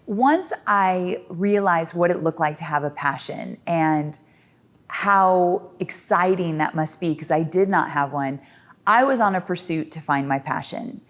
Once I realized what it looked like to have a passion and how exciting that must be, because I did not have one, I was on a pursuit to find my passion.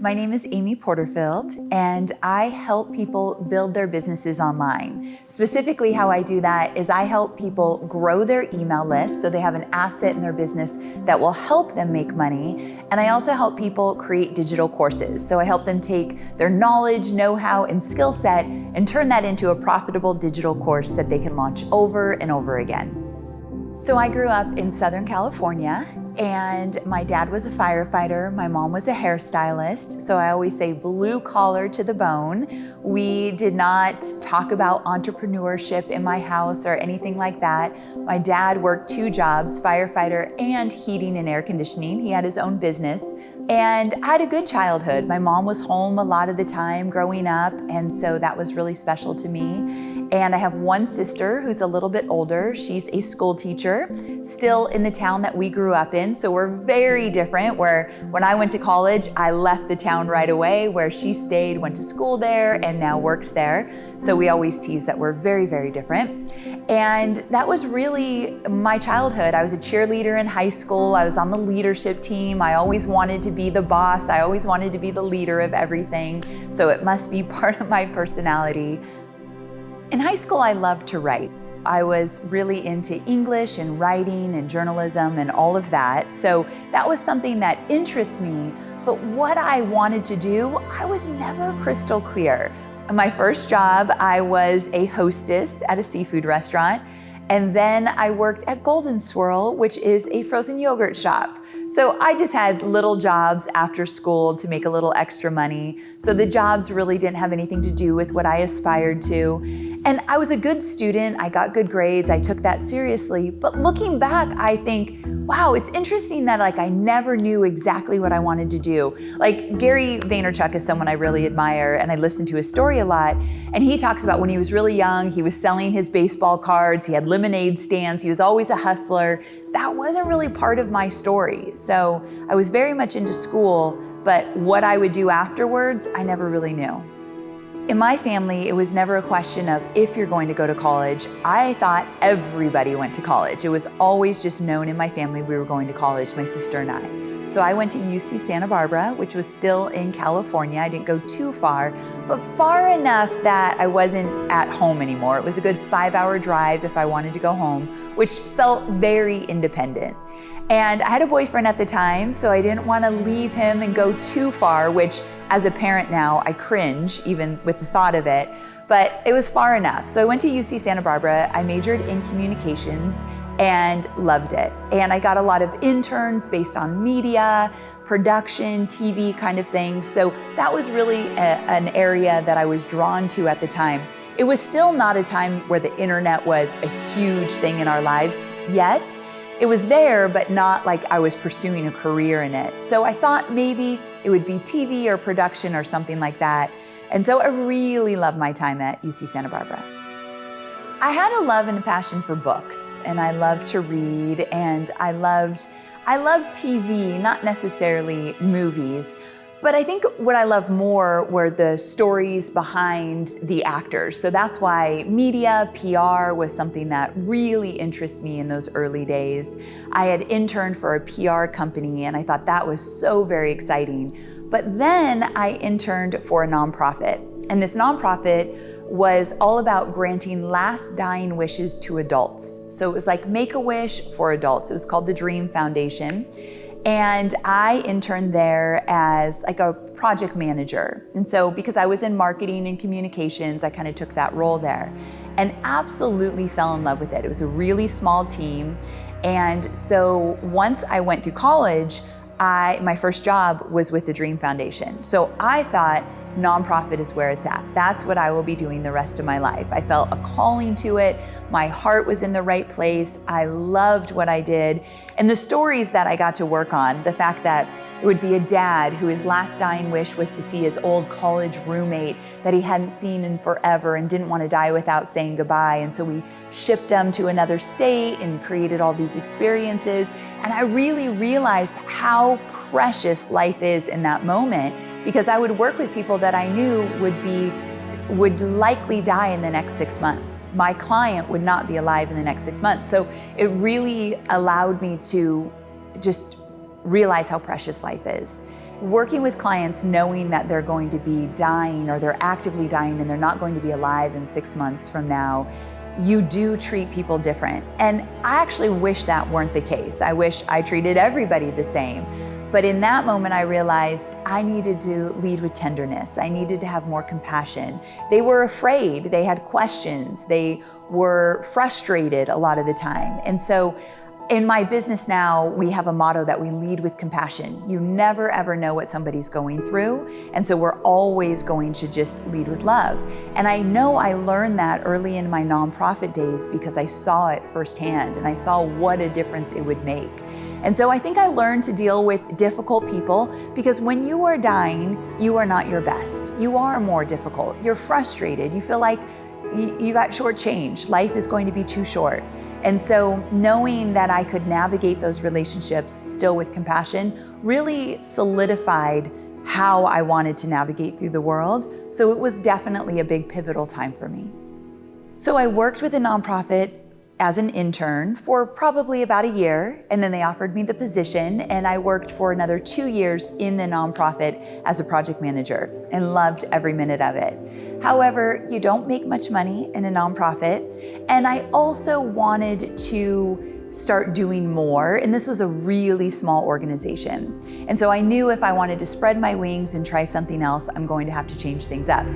My name is Amy Porterfield, and I help people build their businesses online. Specifically, how I do that is I help people grow their email list so they have an asset in their business that will help them make money. And I also help people create digital courses. So I help them take their knowledge, know-how, and skill set and turn that into a profitable digital course that they can launch over and over again. So I grew up in Southern California, and my dad was a firefighter, my mom was a hairstylist, so I always say blue collar to the bone. We did not talk about entrepreneurship in my house or anything like that. My dad worked 2 jobs, firefighter and heating and air conditioning. He had his own business, and I had a good childhood. My mom was home a lot of the time growing up, and so that was really special to me. And I have one sister who's a little bit older. She's a school teacher, still in the town that we grew up in. So we're very different, where when I went to college, I left the town right away, where she stayed, went to school there, and now works there. So we always tease that we're very, very different. And that was really my childhood. I was a cheerleader in high school. I was on the leadership team. I always wanted to be the boss. I always wanted to be the leader of everything. So it must be part of my personality. In high school, I loved to write. I was really into English and writing and journalism and all of that. So that was something that interests me. But what I wanted to do, I was never crystal clear. My first job, I was a hostess at a seafood restaurant. And then I worked at Golden Swirl, which is a frozen yogurt shop. So I just had little jobs after school to make a little extra money. So the jobs really didn't have anything to do with what I aspired to. And I was a good student. I got good grades. I took that seriously. But looking back, I think, wow, it's interesting that I never knew exactly what I wanted to do. Like Gary Vaynerchuk is someone I really admire, and I listen to his story a lot. And he talks about when he was really young, he was selling his baseball cards. He had lemonade stands. He was always a hustler. That wasn't really part of my story. So I was very much into school, but what I would do afterwards, I never really knew. In my family, it was never a question of if you're going to go to college. I thought everybody went to college. It was always just known in my family we were going to college, my sister and I. So I went to UC Santa Barbara, which was still in California. I didn't go too far, but far enough that I wasn't at home anymore. It was a good 5-hour drive if I wanted to go home, which felt very independent. And I had a boyfriend at the time, so I didn't want to leave him and go too far, which as a parent now, I cringe even with the thought of it, but it was far enough. So I went to UC Santa Barbara, I majored in communications and loved it. And I got a lot of interns based on media, production, TV kind of things. So that was really an area that I was drawn to at the time. It was still not a time where the internet was a huge thing in our lives yet. It was there, but not like I was pursuing a career in it. So I thought maybe it would be TV or production or something like that. And so I really loved my time at UC Santa Barbara. I had a love and a passion for books, and I loved to read, and I loved TV, not necessarily movies. But I think what I loved more were the stories behind the actors. So that's why media, PR was something that really interested me in those early days. I had interned for a PR company, and I thought that was so very exciting. But then I interned for a nonprofit, and this nonprofit was all about granting last dying wishes to adults. So it was like Make-A-Wish for adults. It was called the Dream Foundation. And I interned there as like a project manager. And so because I was in marketing and communications, I kind of took that role there and absolutely fell in love with it. It was a really small team. And so once I went through college, my first job was with the Dream Foundation. So I thought nonprofit is where it's at. That's what I will be doing the rest of my life. I felt a calling to it. My heart was in the right place. I loved what I did. And the stories that I got to work on, the fact that it would be a dad who his last dying wish was to see his old college roommate that he hadn't seen in forever and didn't want to die without saying goodbye. And so we shipped him to another state and created all these experiences. And I really realized how precious life is in that moment, because I would work with people that I knew would likely die in the next 6 months. My client would not be alive in the next 6 months. So it really allowed me to just realize how precious life is. Working with clients knowing that they're going to be dying or they're actively dying and they're not going to be alive in 6 months from now, you do treat people different. And I actually wish that weren't the case. I wish I treated everybody the same. But in that moment, I realized I needed to lead with tenderness. I needed to have more compassion. They were afraid, they had questions, they were frustrated a lot of the time. And so in my business now, we have a motto that we lead with compassion. You never ever know what somebody's going through. And so we're always going to just lead with love. And I know I learned that early in my nonprofit days because I saw it firsthand and I saw what a difference it would make. And so I think I learned to deal with difficult people because when you are dying, you are not your best. You are more difficult. You're frustrated. You feel like you got shortchanged. Life is going to be too short. And so knowing that I could navigate those relationships still with compassion really solidified how I wanted to navigate through the world. So it was definitely a big pivotal time for me. So I worked with a nonprofit as an intern for probably about a year, and then they offered me the position, and I worked for another 2 years in the nonprofit as a project manager and loved every minute of it. However, you don't make much money in a nonprofit, and I also wanted to start doing more, and this was a really small organization. And so I knew if I wanted to spread my wings and try something else, I'm going to have to change things up.